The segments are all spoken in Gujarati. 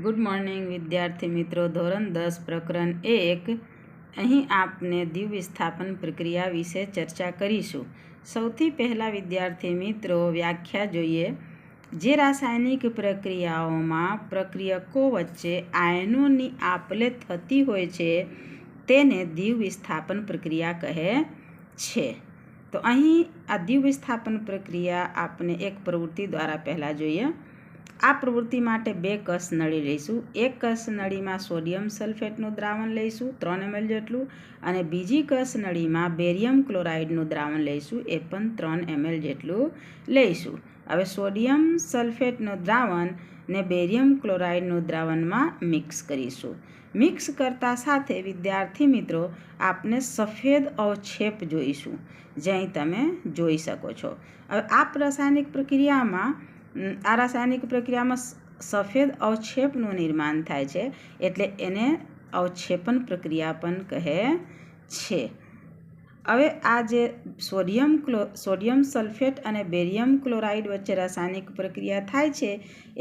ગુડ મોર્નિંગ વિદ્યાર્થી મિત્રો. ધોરણ 10 પ્રકરણ 1 અહીં આપને દ્વિવિસ્થાપન પ્રક્રિયા વિશે ચર્ચા કરીશું. સૌથી પહેલાં વિદ્યાર્થી મિત્રો વ્યાખ્યા જોઈએ. જે રાસાયણિક પ્રક્રિયાઓમાં પ્રક્રિયકો વચ્ચે આયનોની આપ-લે થતી હોય છે તેને દ્વિવિસ્થાપન પ્રક્રિયા કહે છે. તો અહીં આ દ્વિવિસ્થાપન પ્રક્રિયા આપણે એક પ્રવૃત્તિ દ્વારા પહેલાં જોઈએ. આ પ્રવૃત્તિ માટે 2 કસ નળી લઈશું. એક કસ નળીમાં સોડિયમ સલ્ફેટનું દ્રાવણ લઈશું 3 ml જેટલું, અને બીજી કસ નળીમાં બેરિયમ ક્લોરાઇડનું દ્રાવણ લઈશું, એ પણ 3 ml જેટલું લઈશું. હવે સોડિયમ સલ્ફેટનું દ્રાવણ ને બેરિયમ ક્લોરાઇડનું દ્રાવણમાં મિક્સ કરીશું. મિક્સ કરતા સાથે વિદ્યાર્થી મિત્રો આપને સફેદ અવક્ષેપ જોઈશું, જે અહીં તમે જોઈ શકો છો. હવે આ રાસાયણિક પ્રક્રિયામાં સફેદ અવક્ષેપનું નિર્માણ થાય છે, એટલે એને અવક્ષેપન પ્રક્રિયા પણ કહે છે. હવે આ જે સોડિયમ સલ્ફેટ અને બેરિયમ ક્લોરાઇડ વચ્ચે રાસાયણિક પ્રક્રિયા થાય છે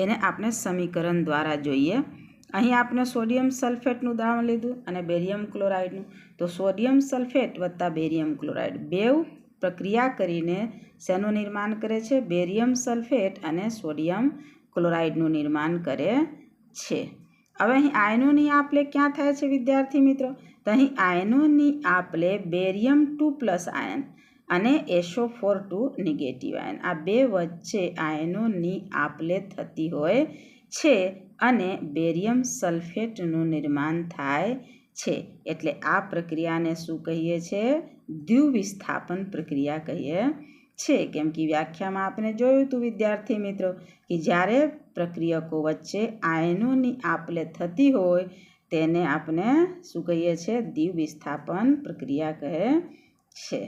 એને આપણે સમીકરણ દ્વારા જોઈએ. અહીં આપણે સોડિયમ સલ્ફેટનું દ્રાવણ લીધું અને બેરિયમ ક્લોરાઇડનું. તો સોડિયમ સલ્ફેટ વત્તા બેરિયમ ક્લોરાઇડ બેઉ પ્રક્રિયા કરીને શેનું નિર્માણ કરે છે? બેરિયમ સલ્ફેટ અને સોડિયમ ક્લોરાઇડનું નિર્માણ કરે છે. હવે અહીં આયનોની આપ-લે ક્યાં થાય છે વિદ્યાર્થી મિત્રો? તો અહીં આયનોની આપ-લે બેરિયમ 2+ આયન અને SO4 નેગેટિવ આયન, આ 2 વચ્ચે આયનોની આપ-લે થતી હોય છે અને બેરિયમ સલ્ફેટનું નિર્માણ થાય છે. એટલે આ પ્રક્રિયાને શું કહીએ છીએ? દ્વિવિસ્થાપન પ્રક્રિયા કહીએ છે. કેમ કે વ્યાખ્યામાં આપણે જોયું હતું વિદ્યાર્થી મિત્રો કે જ્યારે પ્રક્રિયકો વચ્ચે આયનોની આપ-લે થતી હોય તેને આપણે શું કહીએ છીએ? દ્વિવિસ્થાપન પ્રક્રિયા કહે છે.